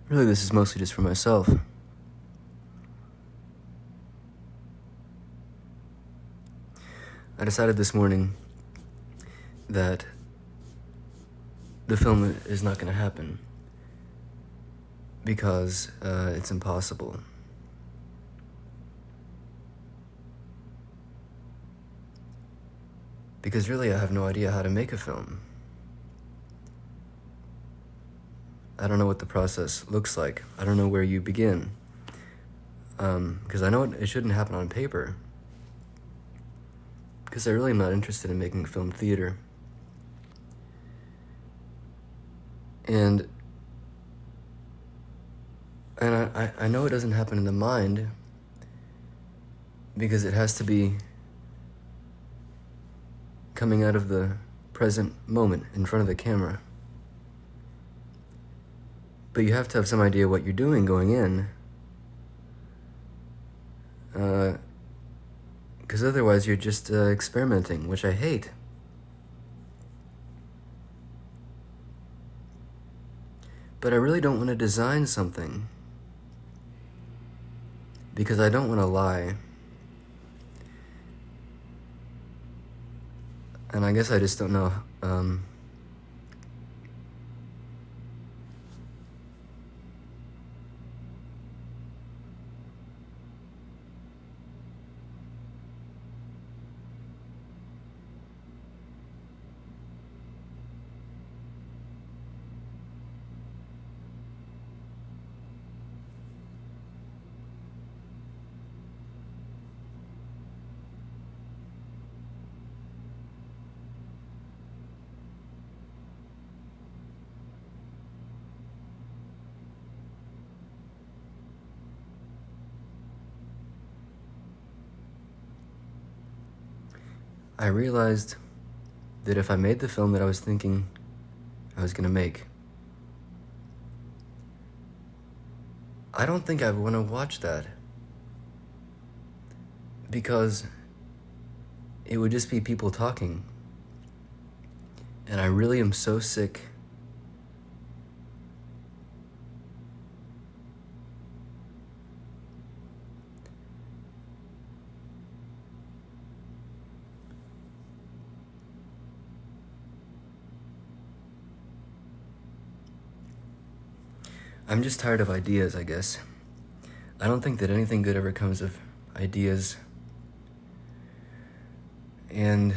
Really, this is mostly just for myself. I decided this morning that the film is not going to happen because it's impossible. Because really, I have no idea how to make a film. I don't know what the process looks like. I don't know where you begin. Because I know it shouldn't happen on paper. Because I really am not interested in making film theater. And I know it doesn't happen in the mind because it has to be coming out of the present moment in front of the camera. But you have to have some idea what you're doing going in. Because otherwise you're just experimenting, which I hate. But I really don't want to design something because I don't want to lie. And I guess I just don't know. I realized that if I made the film that I was thinking I was gonna make, I don't think I would want to watch that. Because it would just be people talking. And I really am so sick I'm just tired of ideas, I guess. I don't think that anything good ever comes of ideas. And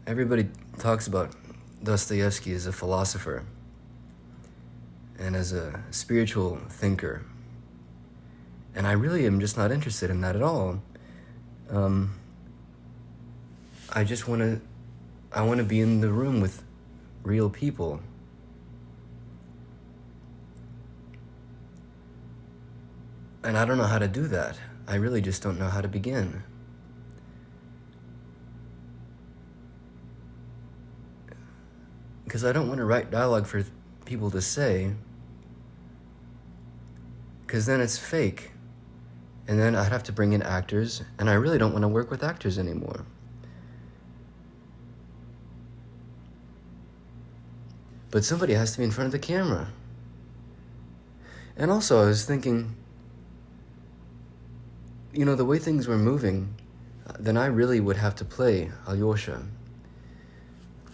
everybody talks about Dostoevsky as a philosopher and as a spiritual thinker. And I really am just not interested in that at all. I just want to be in the room with real people. And I don't know how to do that. I really just don't know how to begin. Because I don't want to write dialogue for people to say, because then it's fake. And then I'd have to bring in actors, and I really don't want to work with actors anymore. But somebody has to be in front of the camera. And also, I was thinking, the way things were moving, then I really would have to play Alyosha.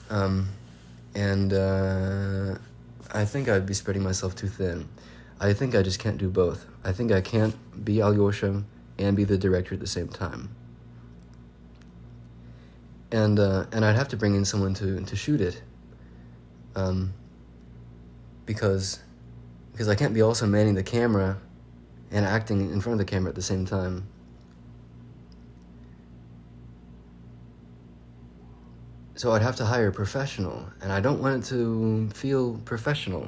And I think I'd be spreading myself too thin. I think I just can't do both. I think I can't be Alyosha and be the director at the same time. And I'd have to bring in someone to shoot it. Because I can't be also manning the camera and acting in front of the camera at the same time. So I'd have to hire a professional, and I don't want it to feel professional.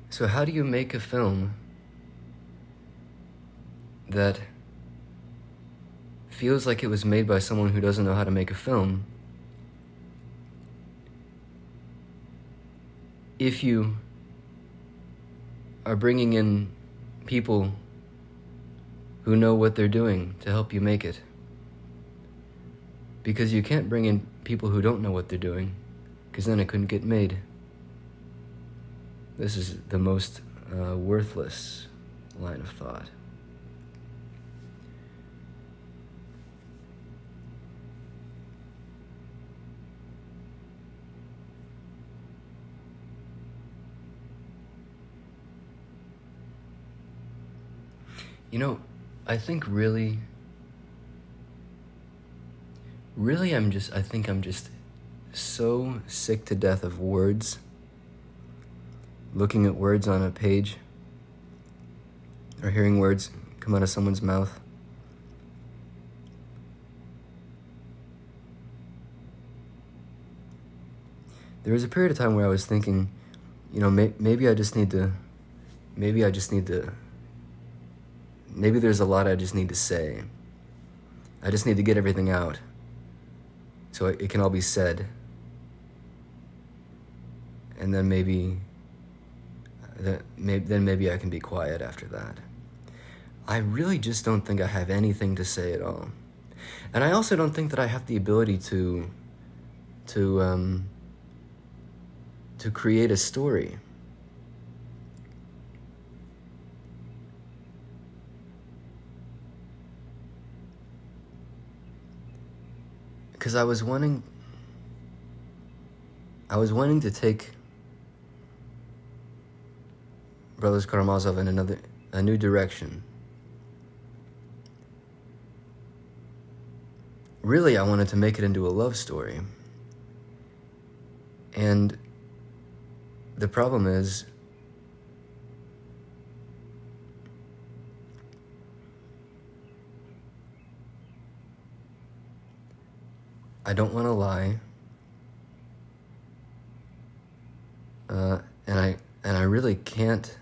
So how do you make a film that feels like it was made by someone who doesn't know how to make a film if you are bringing in people who know what they're doing to help you make it? Because you can't bring in people who don't know what they're doing, because then it couldn't get made. This is the most worthless line of thought. You know, I think really I think I'm just so sick to death of words, looking at words on a page, or hearing words come out of someone's mouth. There was a period of time where I was thinking, you know, maybe there's a lot I just need to say. I just need to get everything out so it can all be said. And then maybe I can be quiet after that. I really just don't think I have anything to say at all. And I also don't think that I have the ability to create a story. Because I was wanting to take Brothers Karamazov in a new direction. Really, I wanted to make it into a love story. And the problem is, I don't want to lie, and I really can't.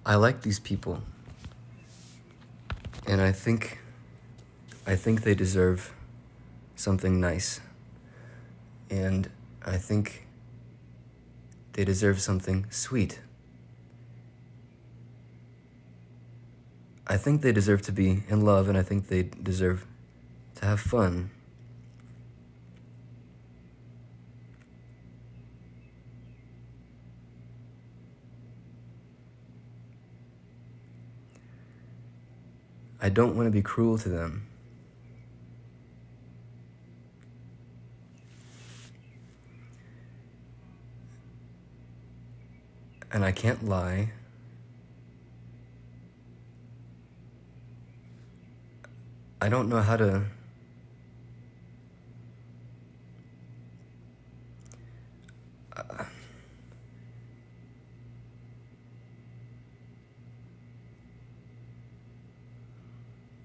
I like these people. And I think they deserve something nice. And I think they deserve something sweet. I think they deserve to be in love, and I think they deserve to have fun. I don't want to be cruel to them. And I can't lie. I don't know how to...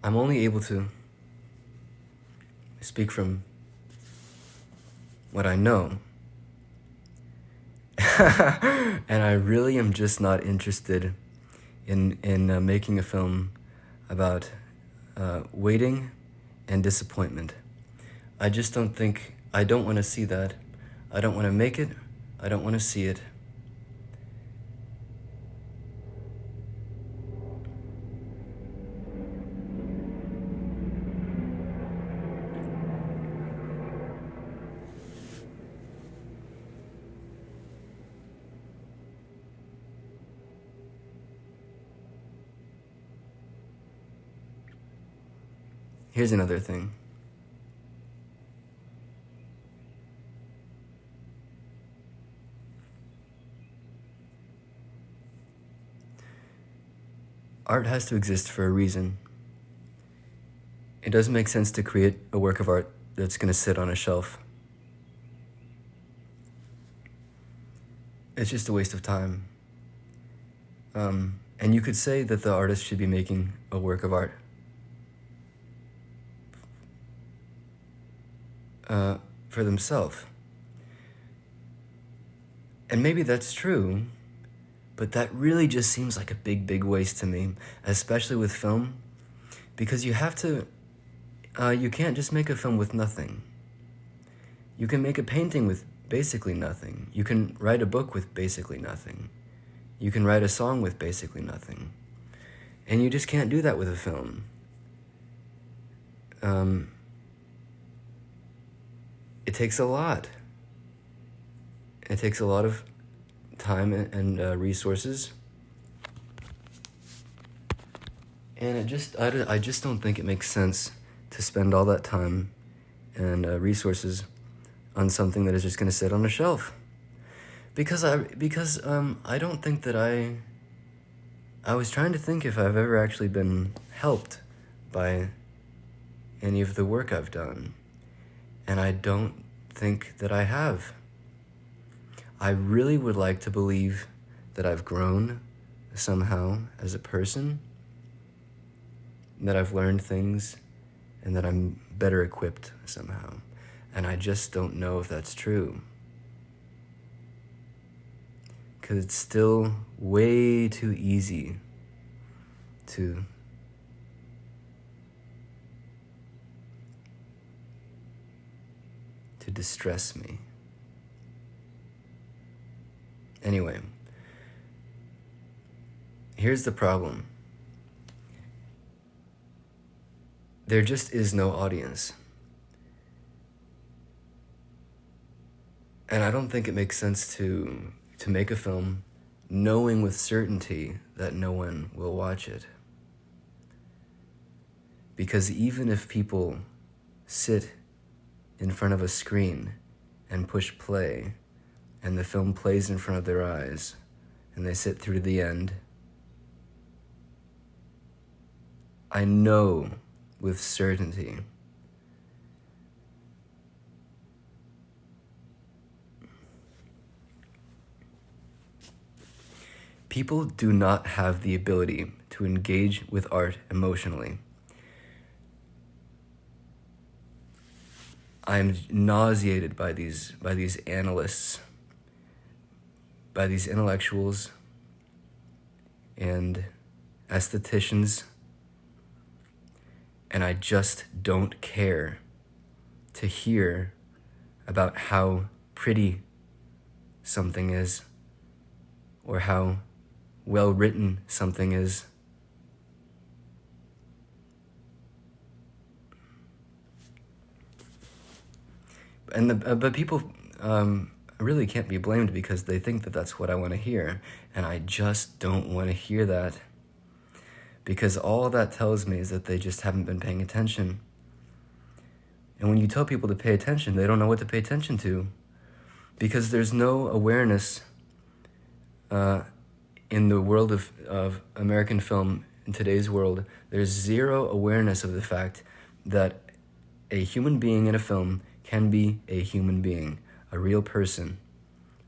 I'm only able to speak from what I know. And I really am just not interested in making a film about waiting and disappointment. I just don't think, I don't want to see that. I don't want to make it. I don't want to see it. Here's another thing. Art has to exist for a reason. It doesn't make sense to create a work of art that's going to sit on a shelf. It's just a waste of time. And you could say that the artist should be making a work of art for themselves. And maybe that's true, But that really just seems like a big waste to me, especially with film, because you have to, you can't just make a film with nothing. You can make a painting with basically nothing. You can write a book with basically nothing. You can write a song with basically nothing. And you just can't do that with a film. It takes a lot. It takes a lot of time and resources. And I just don't think it makes sense to spend all that time and resources on something that is just going to sit on a shelf. Because I don't think that I was trying to think if I've ever actually been helped by any of the work I've done. And I don't think that I have. I really would like to believe that I've grown somehow as a person, that I've learned things, and that I'm better equipped somehow. And I just don't know if that's true. Because it's still way too easy to distress me. Anyway, here's the problem. There just is no audience. And I don't think it makes sense to make a film knowing with certainty that no one will watch it. Because even if people sit in front of a screen and push play, and the film plays in front of their eyes, and they sit through to the end, I know with certainty people do not have the ability to engage with art emotionally. I'm nauseated by these analysts, by these intellectuals and aestheticians, and I just don't care to hear about how pretty something is or how well written something is. But people really can't be blamed because they think that that's what I want to hear, and I just don't want to hear that, because all that tells me is that they just haven't been paying attention. And when you tell people to pay attention, they don't know what to pay attention to, because there's no awareness in the world of American film, in today's world. There's zero awareness of the fact that a human being in a film can be a human being, a real person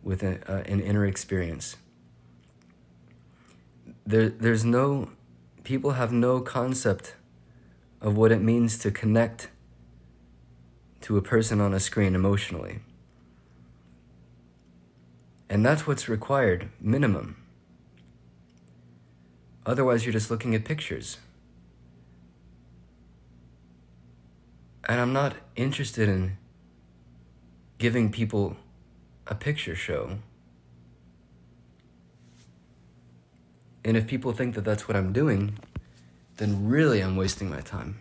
with an inner experience. People have no concept of what it means to connect to a person on a screen emotionally. And that's what's required, minimum. Otherwise, you're just looking at pictures. And I'm not interested in giving people a picture show. And if people think that that's what I'm doing, then really I'm wasting my time.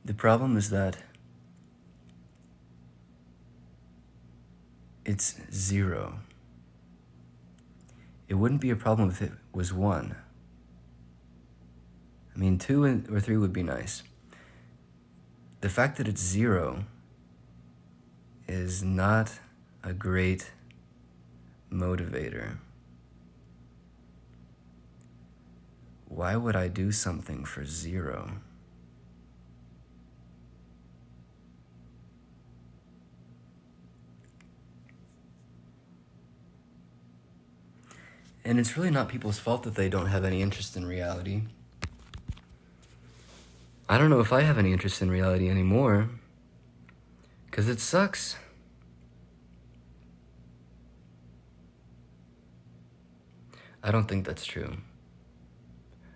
The problem is that it's 0. It wouldn't be a problem if it was 1. I mean, 2 or 3 would be nice. The fact that it's 0 is not a great motivator. why would I do something for zero? And it's really not people's fault that they don't have any interest in reality. I don't know if I have any interest in reality anymore, because it sucks. I don't think that's true.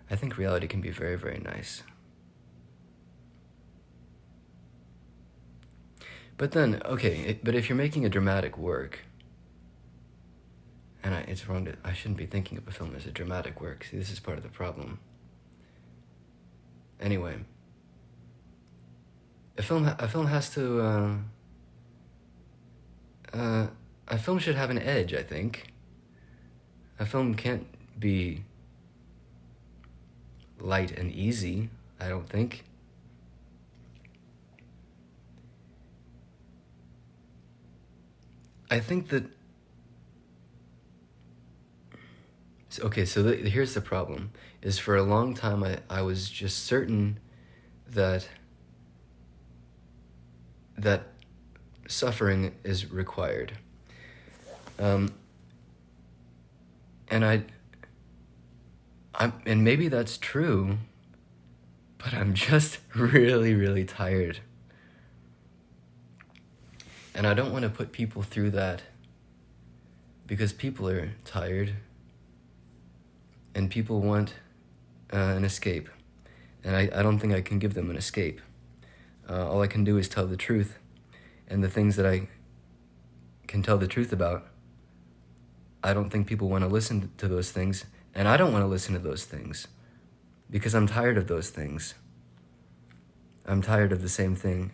I think reality can be very, very nice. But then, okay, but if you're making a dramatic work, and it's wrong I shouldn't be thinking of a film as a dramatic work. See, this is part of the problem. Anyway, a film has to, a film should have an edge, I think. A film can't be light and easy, I don't think. I think that... Okay, so here's the problem, is for a long time I was just certain that suffering is required. And and maybe that's true, but I'm just really, really tired. And I don't want to put people through that, because people are tired and people want an escape. And I don't think I can give them an escape. All I can do is tell the truth. And the things that I can tell the truth about, I don't think people want to listen to those things. And I don't want to listen to those things, because I'm tired of those things. I'm tired of the same thing.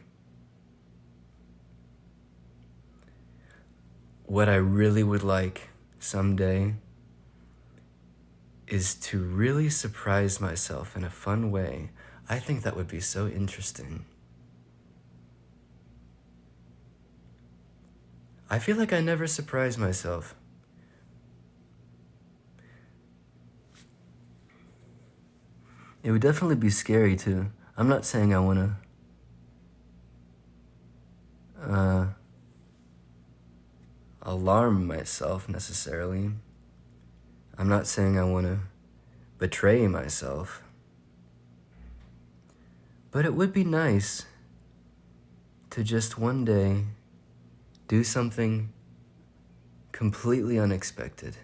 What I really would like someday is to really surprise myself in a fun way. I think that would be so interesting. I feel like I never surprise myself. It would definitely be scary too. I'm not saying I want to alarm myself necessarily. I'm not saying I want to betray myself. But it would be nice to just one day do something completely unexpected.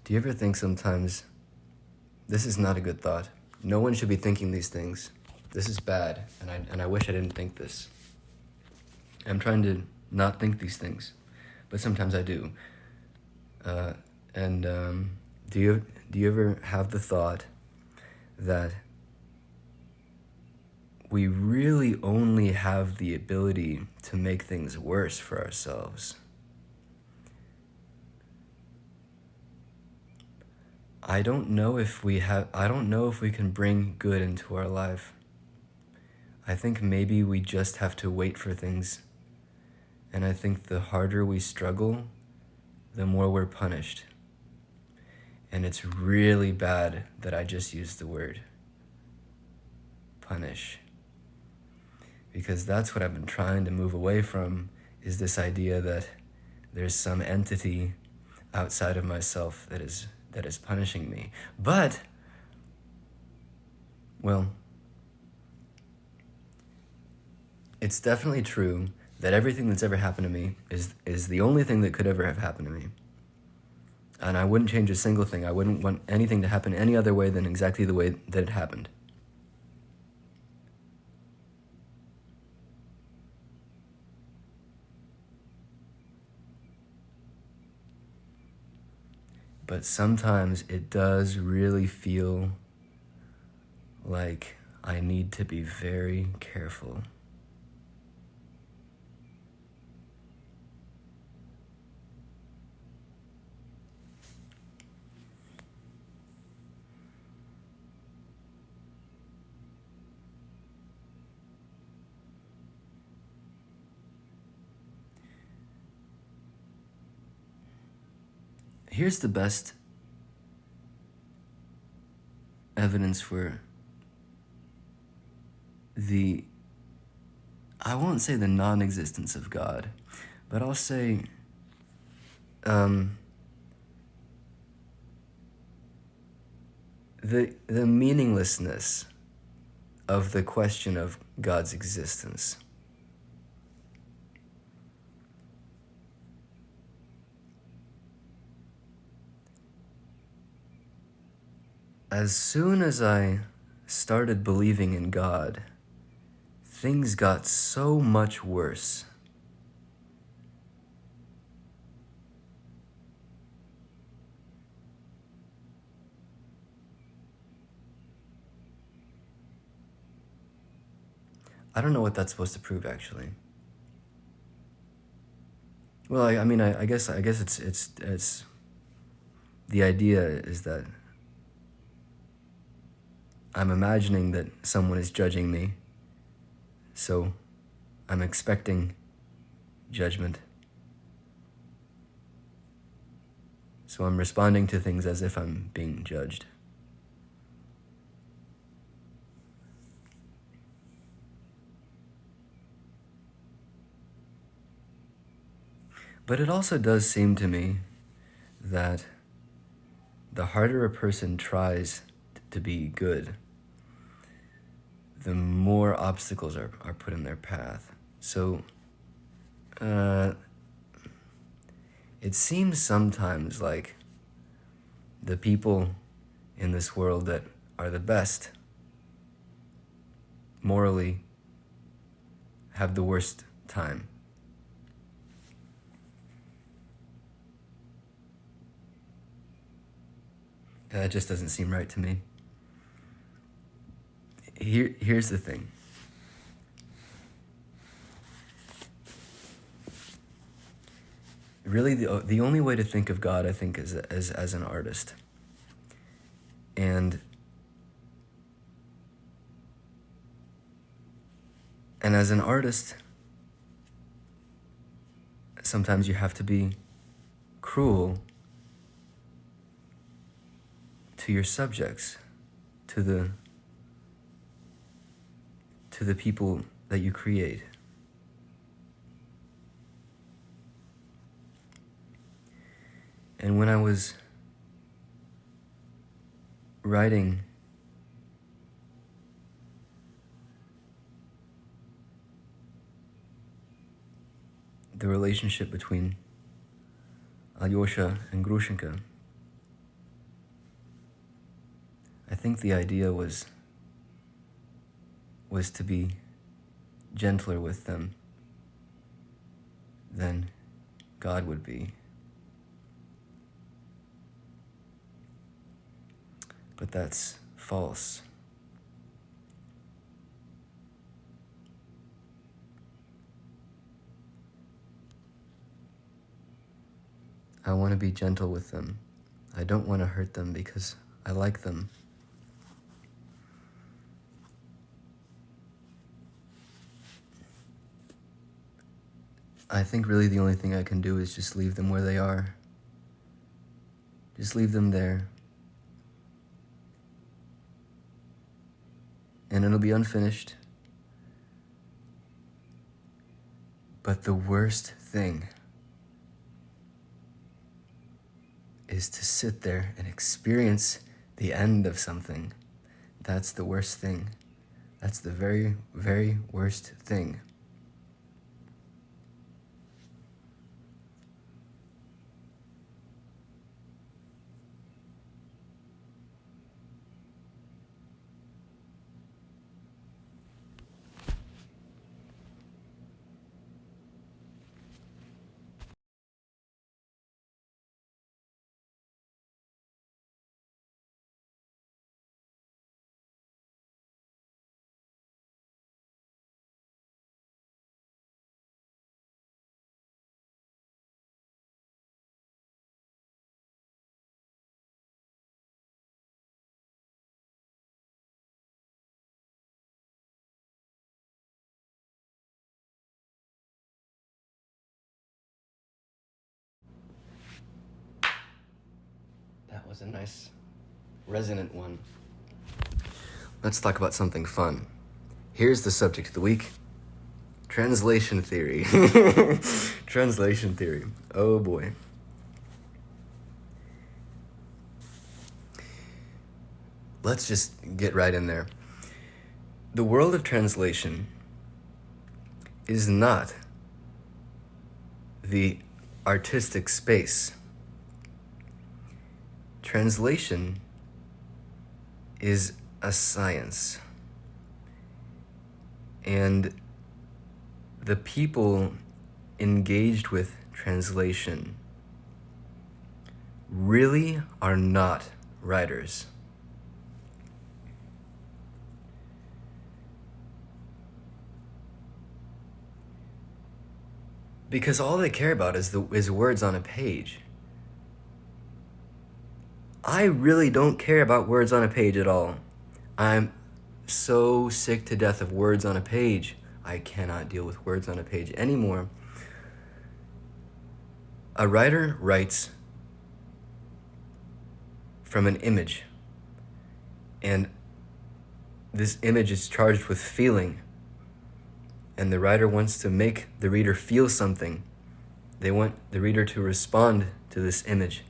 Do you ever think sometimes, this is not a good thought. No one should be thinking these things. This is bad, and I wish I didn't think this. I'm trying to not think these things, but sometimes I do. Do you ever have the thought that we really only have the ability to make things worse for ourselves? I don't know if we can bring good into our life. I think maybe we just have to wait for things. And I think the harder we struggle, the more we're punished. And it's really bad that I just used the word punish. Because that's what I've been trying to move away from, is this idea that there's some entity outside of myself that is punishing me. But, well, it's definitely true that everything that's ever happened to me is the only thing that could ever have happened to me. And I wouldn't change a single thing. I wouldn't want anything to happen any other way than exactly the way that it happened. But sometimes it does really feel like I need to be very careful. Here's the best evidence for I won't say the non-existence of God, but I'll say the meaninglessness of the question of God's existence. As soon as I started believing in God, things got so much worse. I don't know what that's supposed to prove, actually. Well, I guess it's the idea is that I'm imagining that someone is judging me, so I'm expecting judgment. So I'm responding to things as if I'm being judged. But it also does seem to me that the harder a person tries to be good, the more obstacles are put in their path. So it seems sometimes like the people in this world that are the best morally have the worst time. That just doesn't seem right to me. Here's the thing. Really, the only way to think of God, I think, is as an artist. And as an artist, sometimes you have to be cruel to your subjects, to the people that you create. And when I was writing the relationship between Alyosha and Grushenka, I think the idea was to be gentler with them than God would be. But that's false. I want to be gentle with them. I don't want to hurt them because I like them. I think really the only thing I can do is just leave them where they are. Just leave them there. And it'll be unfinished. But the worst thing is to sit there and experience the end of something. That's the worst thing. That's the very, very worst thing. was a nice, resonant one. Let's talk about something fun. Here's the subject of the week. Translation theory. Translation theory. Oh boy. Let's just get right in there. The world of translation is not the artistic space. Translation is a science. And the people engaged with translation really are not writers. Because all they care about is words on a page. I really don't care about words on a page at all. I'm so sick to death of words on a page. I cannot deal with words on a page anymore. A writer writes from an image, and this image is charged with feeling, and the writer wants to make the reader feel something. They want the reader to respond to this image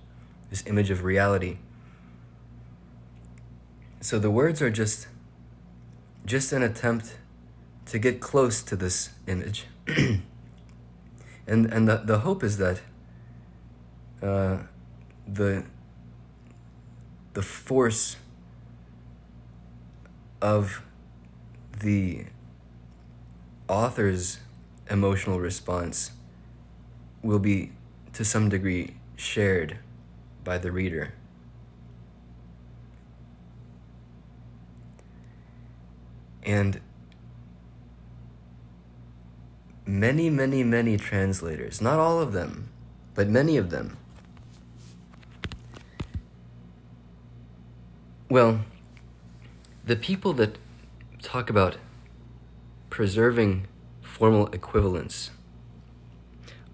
of reality. So the words are just an attempt to get close to this image. and the hope is that the force of the author's emotional response will be to some degree shared by the reader. And many translators, not all of them, but many of them, well, the people that talk about preserving formal equivalence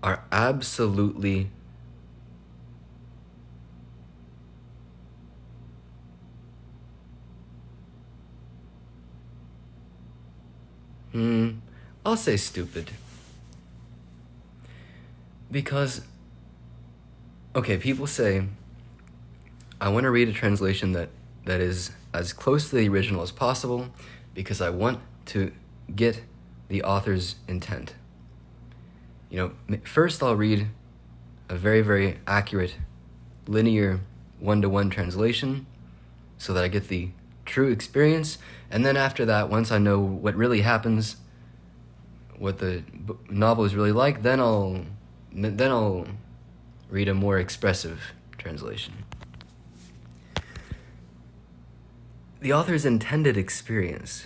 are absolutely I'll say stupid. Because, okay, people say, I want to read a translation that is as close to the original as possible because I want to get the author's intent. First I'll read a very, very accurate, linear, one-to-one translation so that I get the true experience. And then after that, once I know what really happens, what the novel is really like, then I'll read a more expressive translation. The author's intended experience.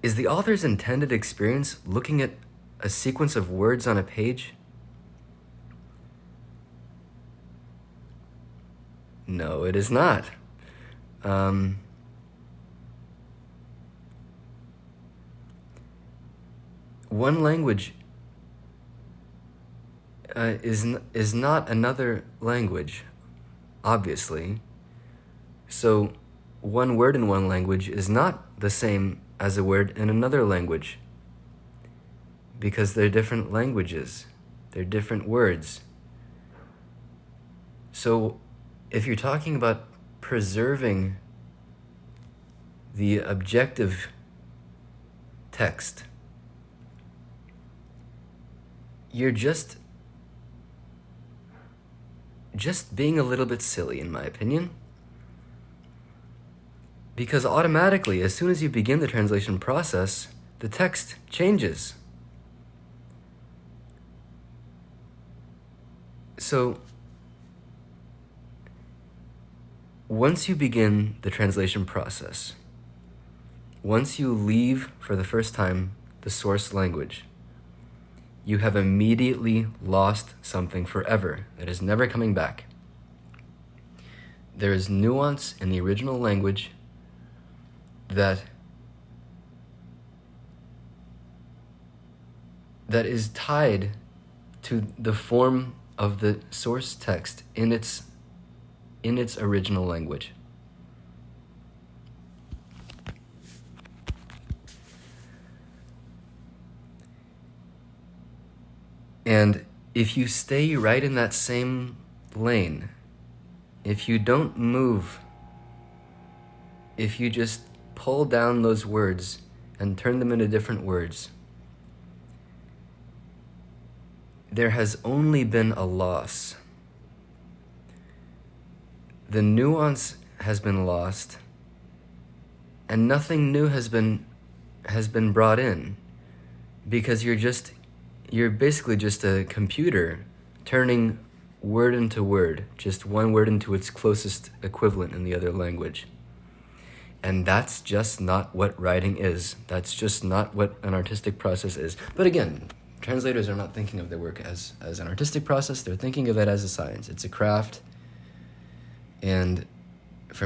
Is the author's intended experience looking at a sequence of words on a page? No, it is not. One language is not another language, obviously. So one word in one language is not the same as a word in another language because they're different languages. They're different words. So if you're talking about preserving the objective text, you're just being a little bit silly, in my opinion. Because automatically, as soon as you begin the translation process, the text changes. So, once you begin the translation process, once you leave for the first time the source language, you have immediately lost something forever that is never coming back. There is nuance in the original language that is tied to the form of the source text in its original language. And if you stay right in that same lane, if you don't move, if you just pull down those words and turn them into different words, there has only been a loss. The nuance has been lost, and nothing new has been brought in, because you're basically just a computer turning word into word, just one word into its closest equivalent in the other language. And that's just not what writing is. That's just not what an artistic process is. But again, translators are not thinking of their work as an artistic process. They're thinking of it as a science. It's a craft. And for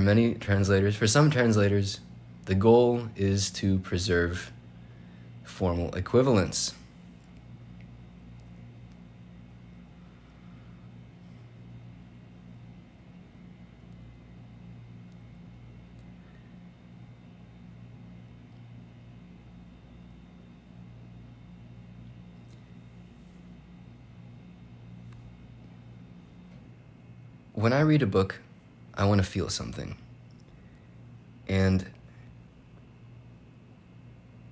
some translators, the goal is to preserve formal equivalence. When I read a book, I want to feel something. And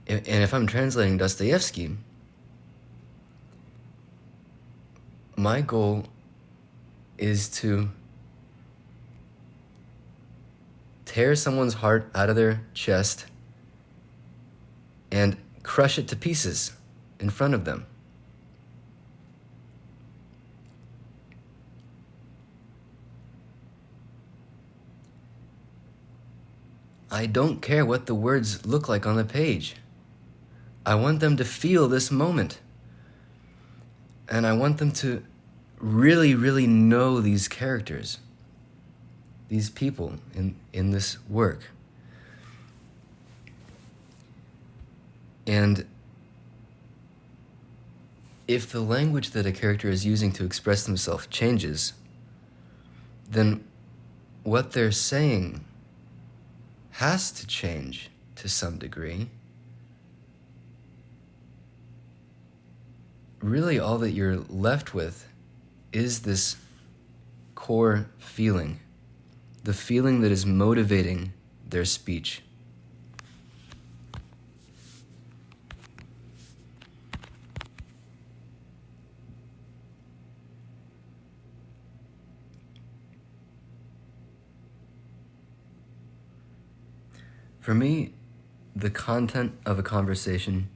if I'm translating Dostoevsky, my goal is to tear someone's heart out of their chest and crush it to pieces in front of them. I don't care what the words look like on the page. I want them to feel this moment. And I want them to really, really know these characters, these people in this work. And if the language that a character is using to express themselves changes, then what they're saying has to change to some degree. Really, all that you're left with is this core feeling, the feeling that is motivating their speech. For me, the content of a conversation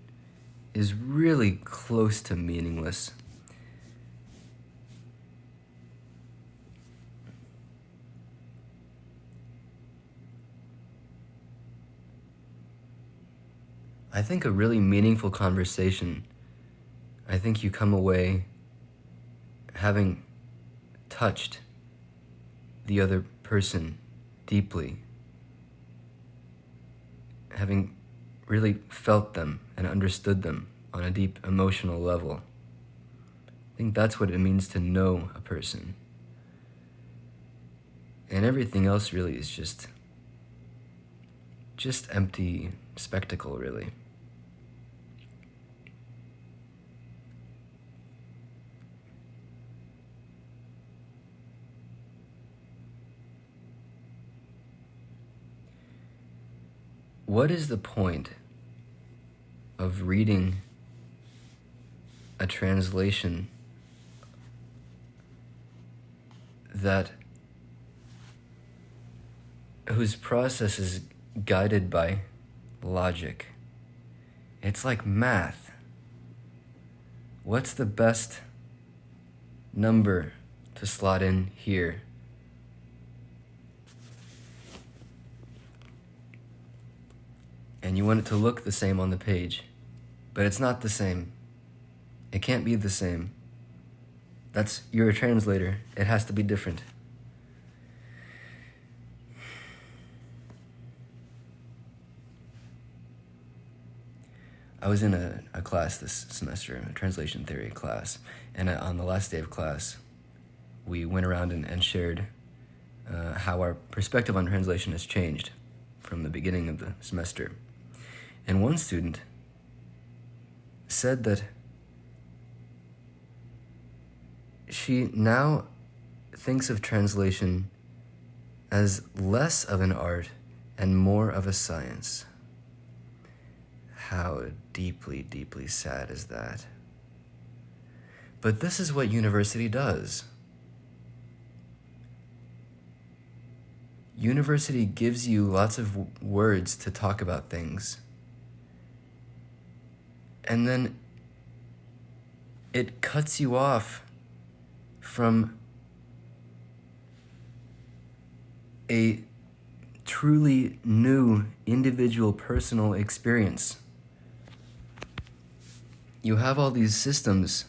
is really close to meaningless. I think a really meaningful conversation, I think you come away having touched the other person deeply, having really felt them and understood them on a deep emotional level. I think that's what it means to know a person. And everything else really is just empty spectacle, really. What is the point of reading a translation whose process is guided by logic? It's like math. What's the best number to slot in here? And you want it to look the same on the page, but it's not the same. It can't be the same. You're a translator. It has to be different. I was in a class this semester, a translation theory class, and on the last day of class, we went around and shared how our perspective on translation has changed from the beginning of the semester. And one student said that she now thinks of translation as less of an art and more of a science. How deeply, deeply sad is that? But this is what university does. University gives you lots of words to talk about things. And then it cuts you off from a truly new individual personal experience. You have all these systems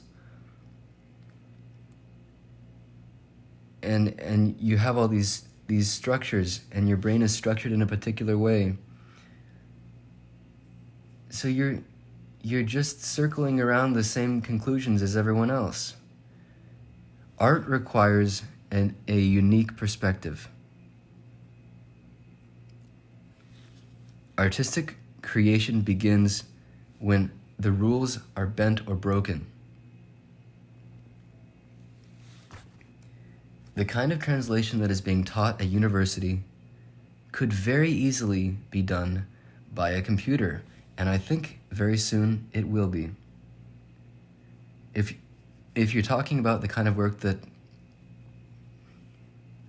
and you have all these structures, and your brain is structured in a particular way. So you're just circling around the same conclusions as everyone else. Art requires a unique perspective. Artistic creation begins when the rules are bent or broken. The kind of translation that is being taught at university could very easily be done by a computer, and I think very soon it will be. If you're talking about the kind of work that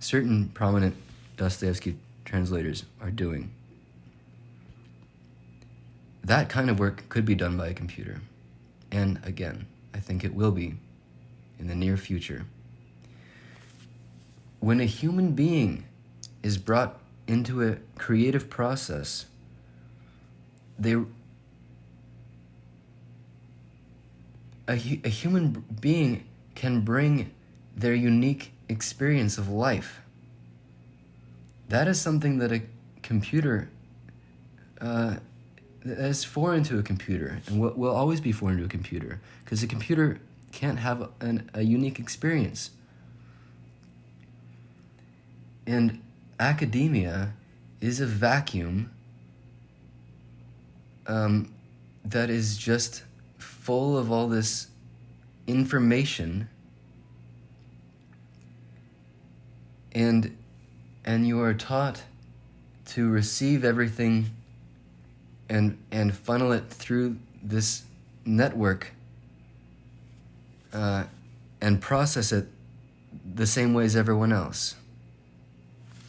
certain prominent Dostoevsky translators are doing, that kind of work could be done by a computer. And again, I think it will be in the near future. When a human being is brought into a creative process, a human being can bring their unique experience of life. That is something that a computer that is foreign to a computer, and will always be foreign to a computer, because a computer can't have a unique experience. And academia is a vacuum that is just full of all this information, and you are taught to receive everything and funnel it through this network and process it the same way as everyone else.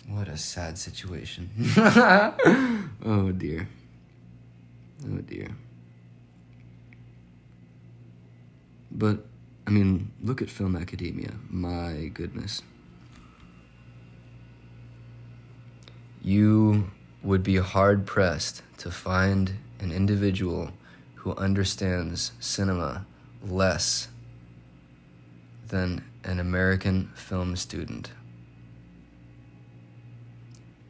What a sad situation. Oh dear. Oh dear. But, I mean, look at film academia. My goodness. You would be hard-pressed to find an individual who understands cinema less than an American film student.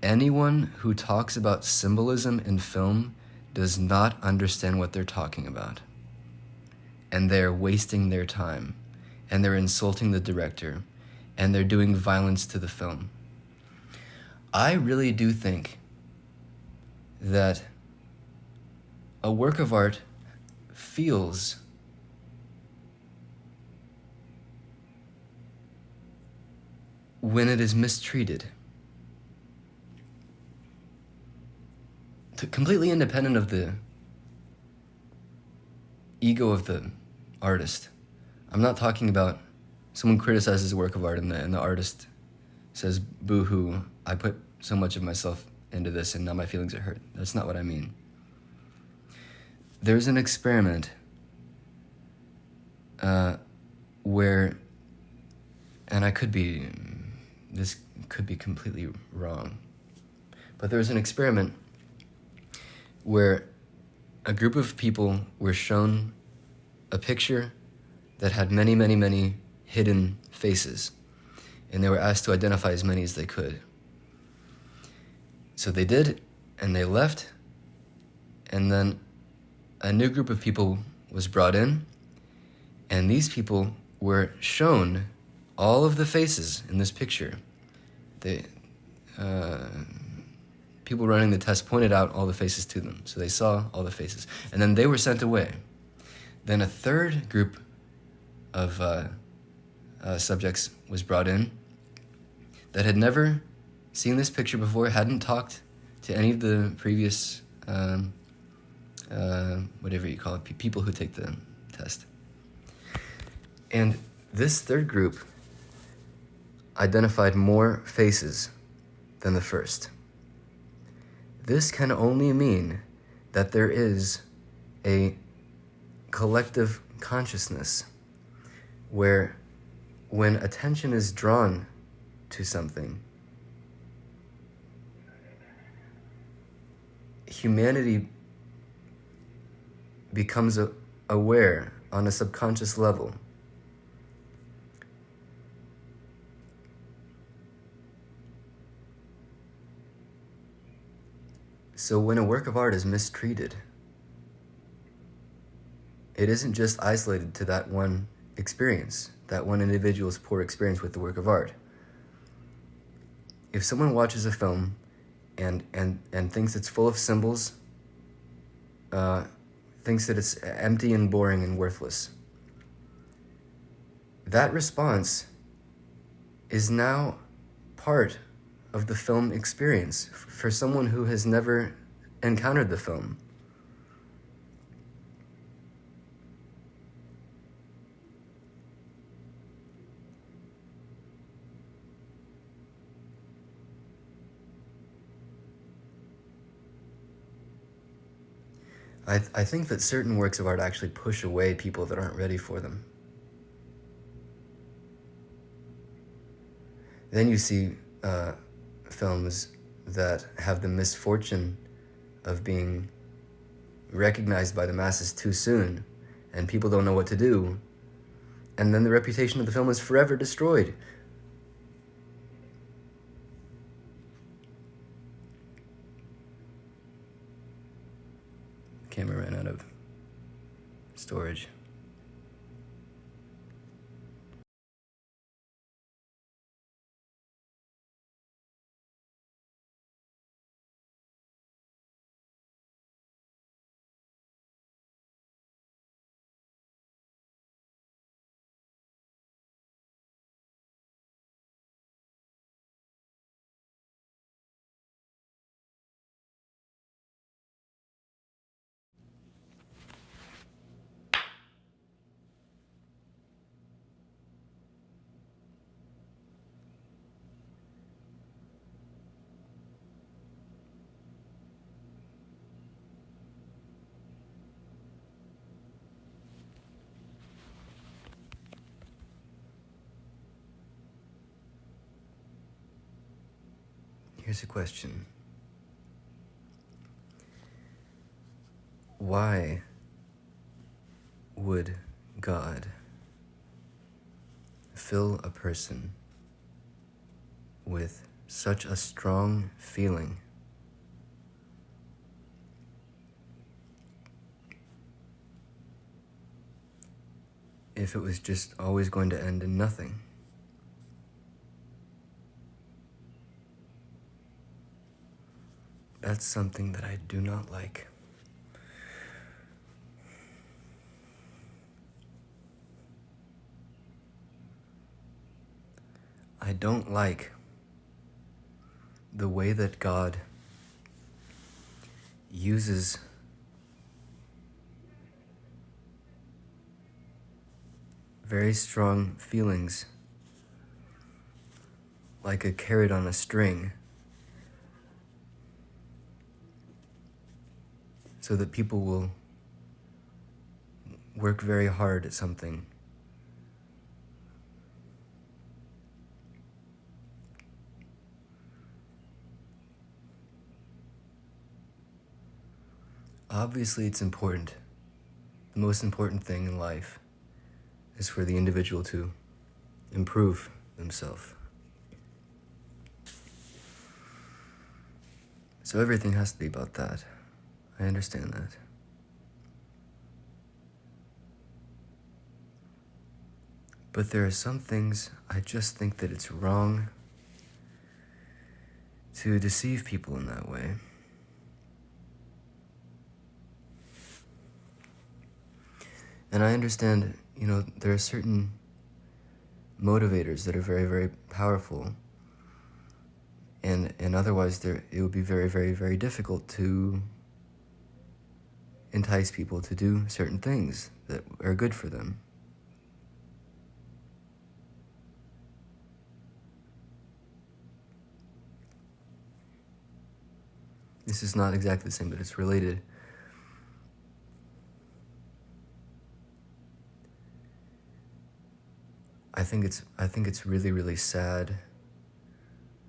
Anyone who talks about symbolism in film does not understand what they're talking about. And they're wasting their time, and they're insulting the director, and they're doing violence to the film. I really do think that a work of art feels when it is mistreated. Completely independent of the ego of the artist. I'm not talking about someone criticizes a work of art and the artist says, boo-hoo, I put so much of myself into this and now my feelings are hurt. That's not what I mean. There's an experiment where, and this could be completely wrong, but there's an experiment where a group of people were shown a picture that had many, many, many hidden faces, and they were asked to identify as many as they could. So they did, and they left, and then a new group of people was brought in, and these people were shown all of the faces in this picture, they, people running the test pointed out all the faces to them. So they saw all the faces. And then they were sent away. Then a third group of subjects was brought in that had never seen this picture before, hadn't talked to any of the previous, whatever you call it, people who take the test. And this third group identified more faces than the first. This can only mean that there is a collective consciousness where when attention is drawn to something, humanity becomes aware on a subconscious level. So when a work of art is mistreated, it isn't just isolated to that one experience, that one individual's poor experience with the work of art. If someone watches a film and thinks it's full of symbols, thinks that it's empty and boring and worthless, that response is now part of the film experience for someone who has never encountered the film. I think that certain works of art actually push away people that aren't ready for them. Then you see films that have the misfortune of being recognized by the masses too soon, and people don't know what to do, and then the reputation of the film is forever destroyed. Camera ran out of storage. Here's a question. Why would God fill a person with such a strong feeling if it was just always going to end in nothing? That's something that I do not like. I don't like the way that God uses very strong feelings like a carrot on a string so that people will work very hard at something. Obviously, it's important. The most important thing in life is for the individual to improve themselves. So everything has to be about that. I understand that. But there are some things I just think that it's wrong to deceive people in that way. And I understand, there are certain motivators that are very, very powerful. And otherwise it would be very, very, very difficult to entice people to do certain things that are good for them. This is not exactly the same, but it's related. I think it's really, really sad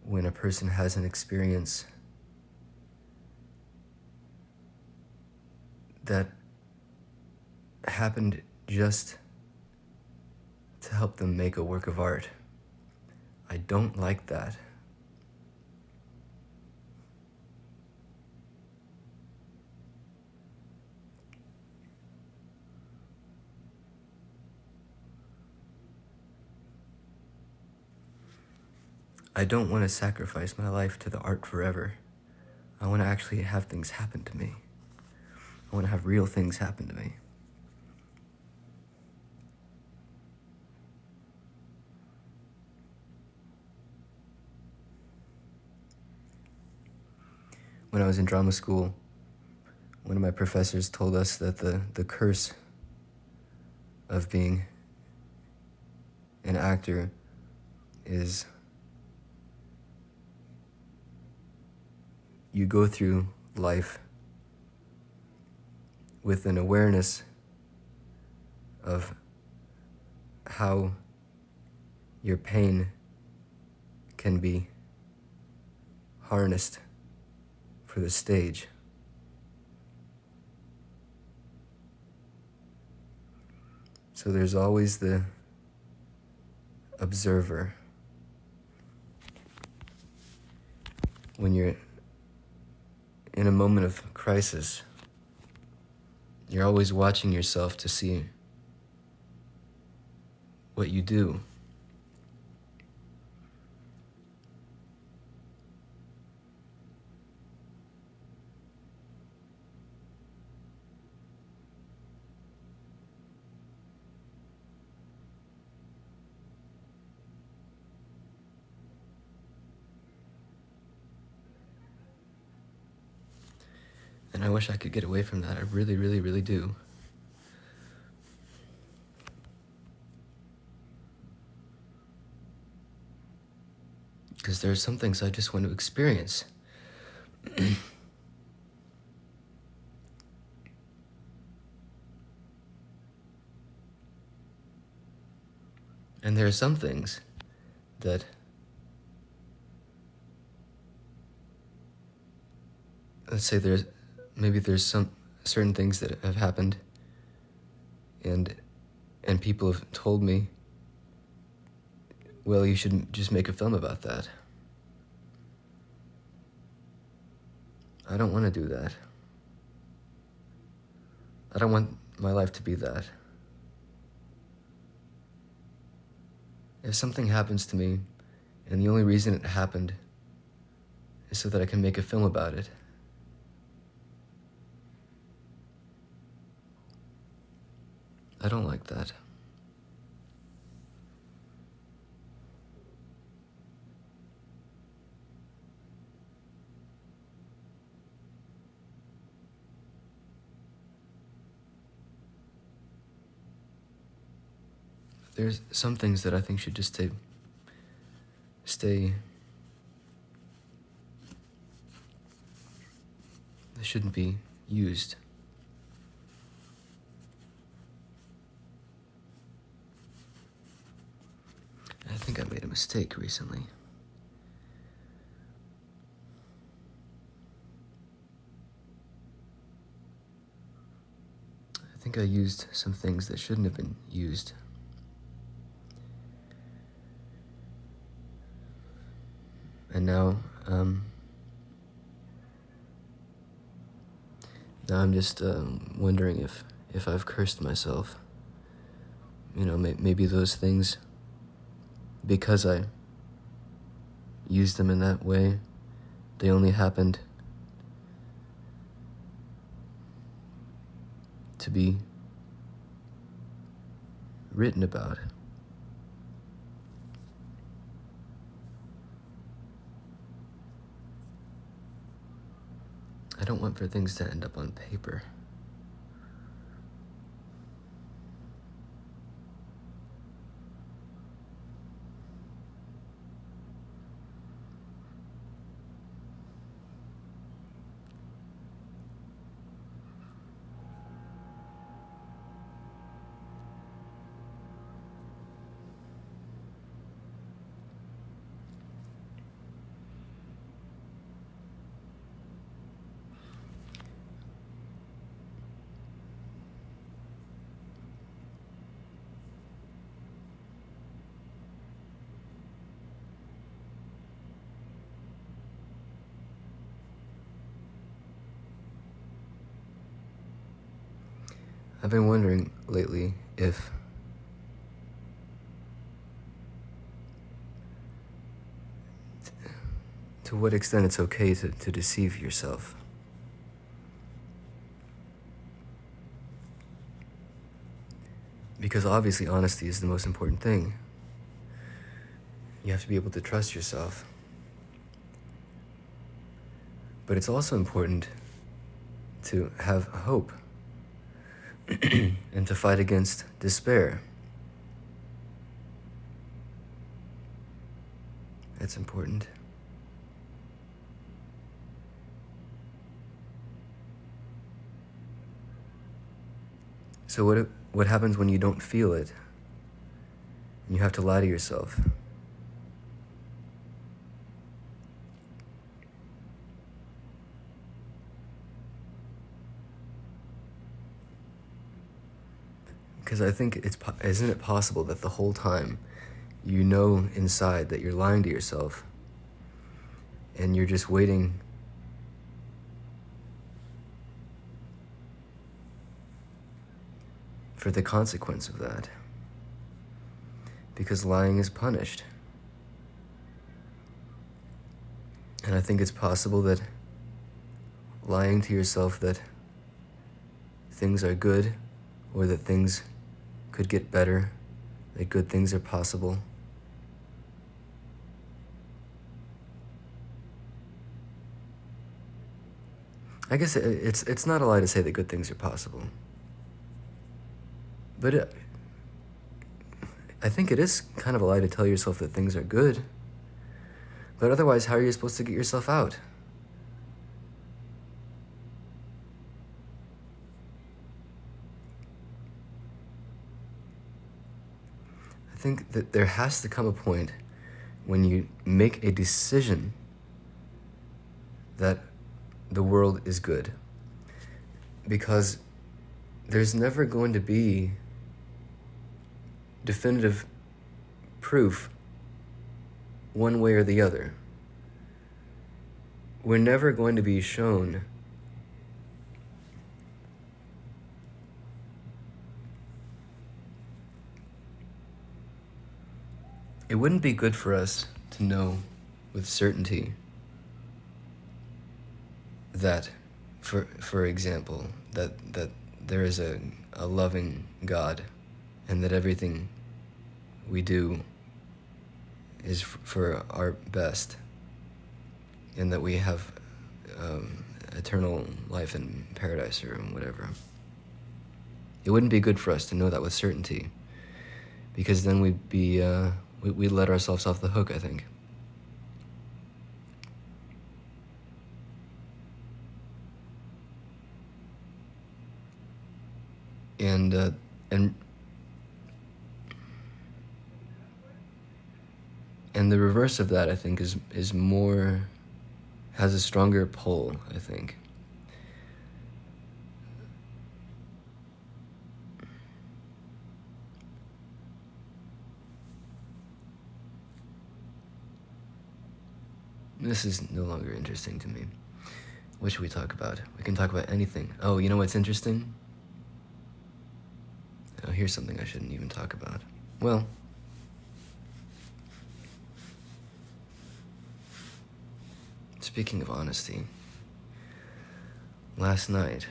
when a person has an experience that happened just to help them make a work of art. I don't like that. I don't want to sacrifice my life to the art forever. I want to actually have things happen to me. I want to have real things happen to me. When I was in drama school, one of my professors told us that the curse of being an actor is you go through life with an awareness of how your pain can be harnessed for the stage. So there's always the observer. When you're in a moment of crisis, you're always watching yourself to see what you do. And I wish I could get away from that. I really, really, really do. Because there are some things I just want to experience. And there are some things that let's say there's some certain things that have happened and people have told me, well, you should just make a film about that. I don't want to do that. I don't want my life to be that. If something happens to me and the only reason it happened is so that I can make a film about it, I don't like that. There's some things that I think should just stay. They shouldn't be used. I think I made a mistake recently. I think I used some things that shouldn't have been used. And now I'm just wondering if I've cursed myself. maybe those things, because I used them in that way, they only happened to be written about. I don't want for things to end up on paper. I've been wondering lately if to what extent it's okay to deceive yourself. Because obviously honesty is the most important thing. You have to be able to trust yourself. But it's also important to have hope and to fight against despair. That's important. So what happens when you don't feel it? You have to lie to yourself. Because I think isn't it possible that the whole time you know inside that you're lying to yourself and you're just waiting for the consequence of that? Because lying is punished. And I think it's possible that lying to yourself that things are good or that things could get better, that good things are possible, I guess it's not a lie to say that good things are possible. But I think it is kind of a lie to tell yourself that things are good. But otherwise, how are you supposed to get yourself out? I think that there has to come a point when you make a decision that the world is good. Because there's never going to be definitive proof one way or the other. We're never going to be shown it wouldn't be good for us to know with certainty that, for example, that there is a loving God and that everything we do is for our best and that we have eternal life in paradise or whatever. It wouldn't be good for us to know that with certainty, because then we'd let ourselves off the hook, I think. And the reverse of that, I think, is more, has a stronger pull, I think. This is no longer interesting to me. What should we talk about? We can talk about anything. Oh, you know what's interesting? Oh, here's something I shouldn't even talk about. Well, speaking of honesty, last night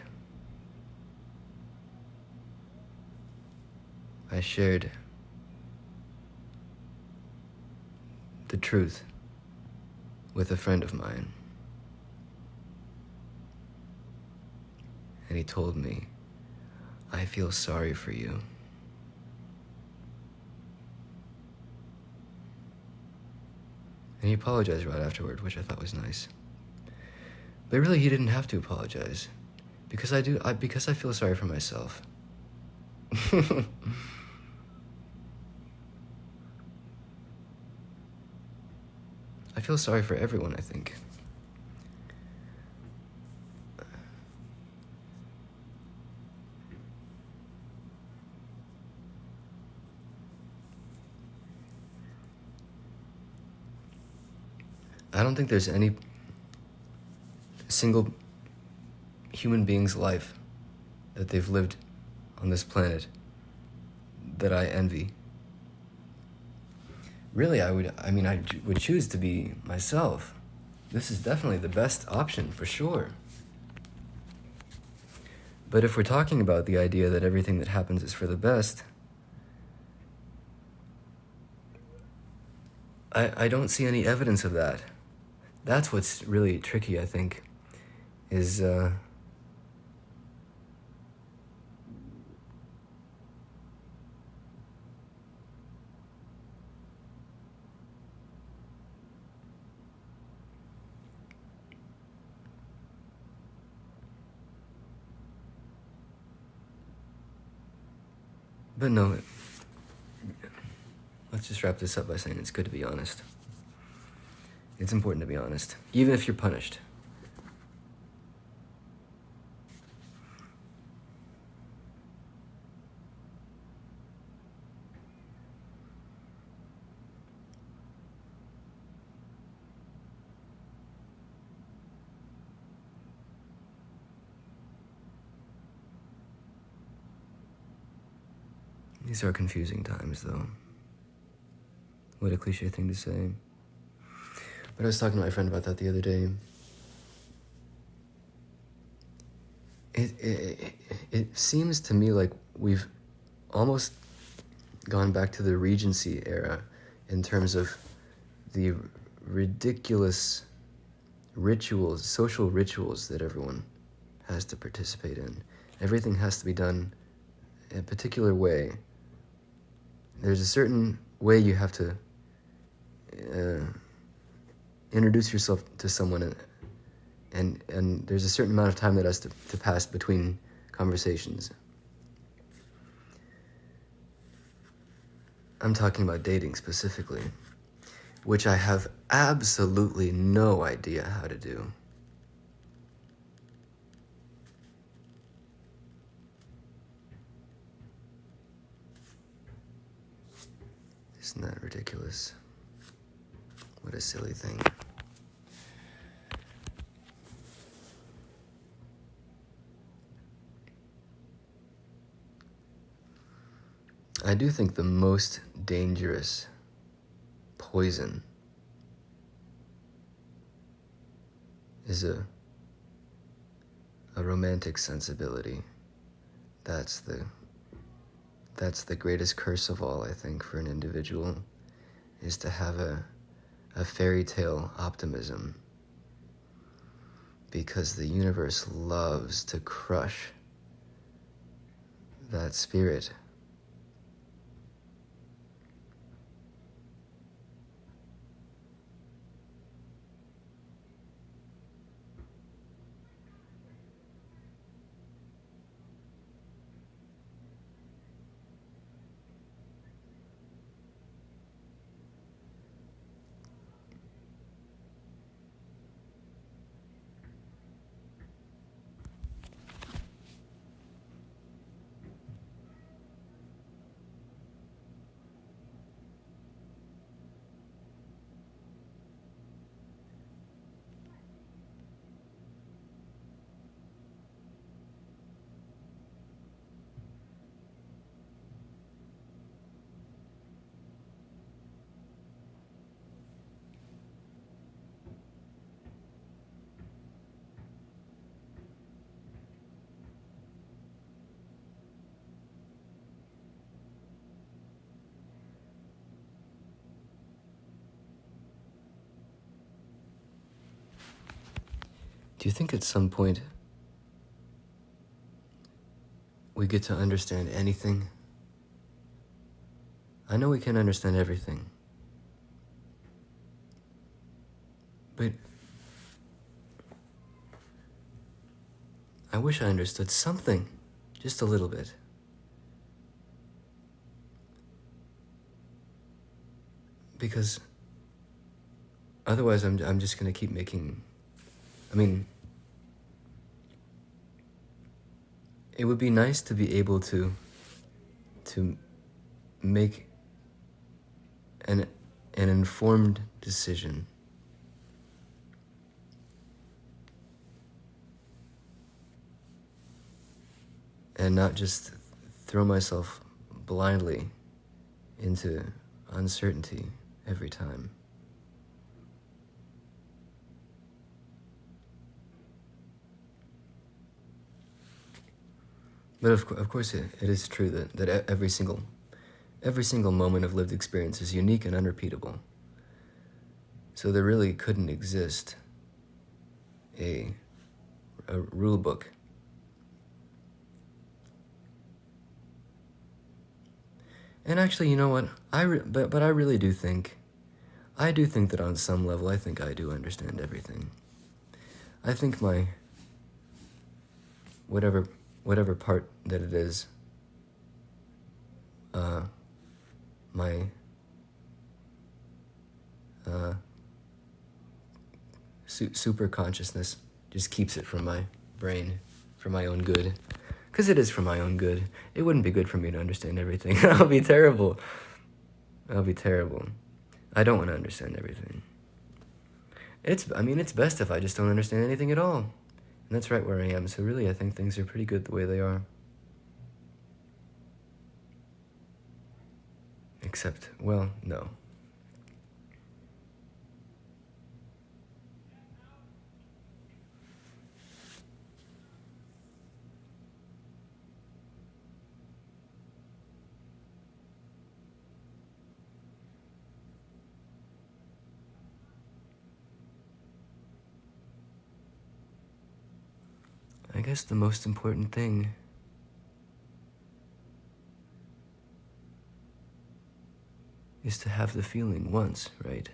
I shared the truth with a friend of mine. And he told me, I feel sorry for you. And he apologized right afterward, which I thought was nice. But really, he didn't have to apologize, because because I feel sorry for myself. I feel sorry for everyone, I think. I don't think there's any single human being's life that they've lived on this planet that I envy. Really, I would choose to be myself. This is definitely the best option, for sure. But if we're talking about the idea that everything that happens is for the best, I don't see any evidence of that. That's what's really tricky, I think, is but no, let's just wrap this up by saying it's good to be honest. It's important to be honest, even if you're punished. These are confusing times, though. What a cliche thing to say. But I was talking to my friend about that the other day. It seems to me like we've almost gone back to the Regency era in terms of the ridiculous rituals, social rituals that everyone has to participate in. Everything has to be done in a particular way. There's a certain way you have to introduce yourself to someone, and there's a certain amount of time that has to pass between conversations. I'm talking about dating specifically, which I have absolutely no idea how to do. Isn't that ridiculous? What a silly thing. I do think the most dangerous poison is a romantic sensibility. That's the greatest curse of all, I think, for an individual, is to have a fairy tale optimism, because the universe loves to crush that spirit. Do you think at some point we get to understand anything? I know we can't understand everything, but I wish I understood something, just a little bit. Because otherwise I'm just gonna keep making, it would be nice to be able to make an informed decision. And not just throw myself blindly into uncertainty every time. But of course it is true that every single moment of lived experience is unique and unrepeatable. So there really couldn't exist a rule book. And actually, you know what? But I really do think, that on some level, I think I do understand everything. I think my, whatever part that it is, my super consciousness just keeps it from my brain for my own good. Because it is for my own good. It wouldn't be good for me to understand everything. I'll be terrible. I don't want to understand everything. It's best if I just don't understand anything at all. And that's right where I am. So really, I think things are pretty good the way they are. Except, well, no. I guess the most important thing is to have the feeling once, right?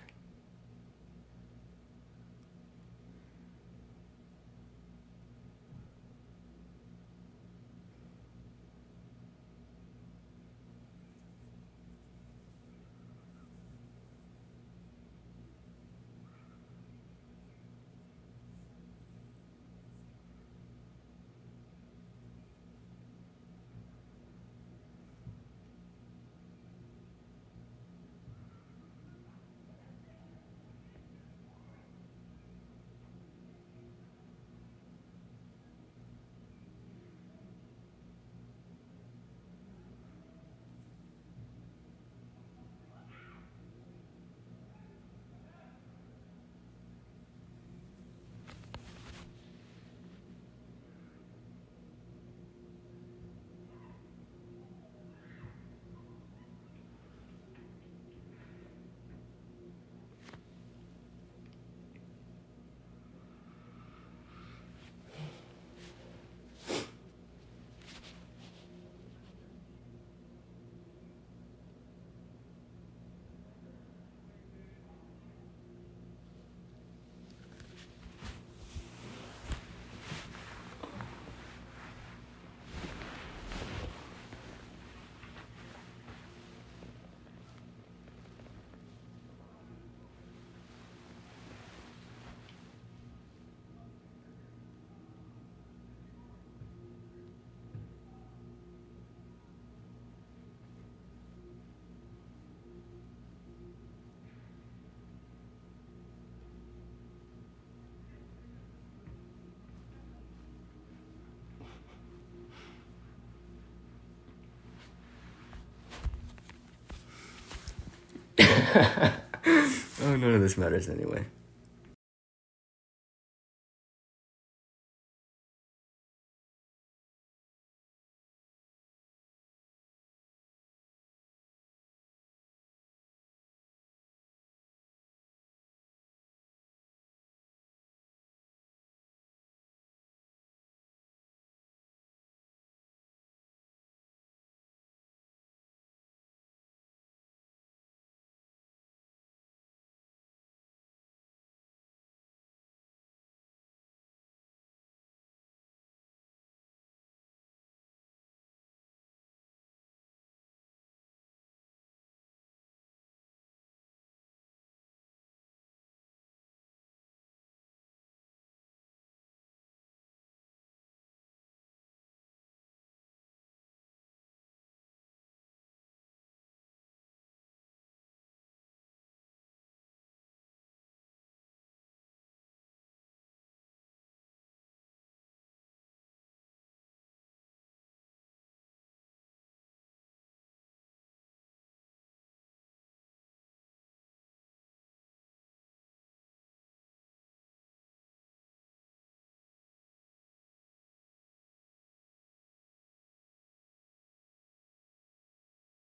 Oh, none of this matters anyway.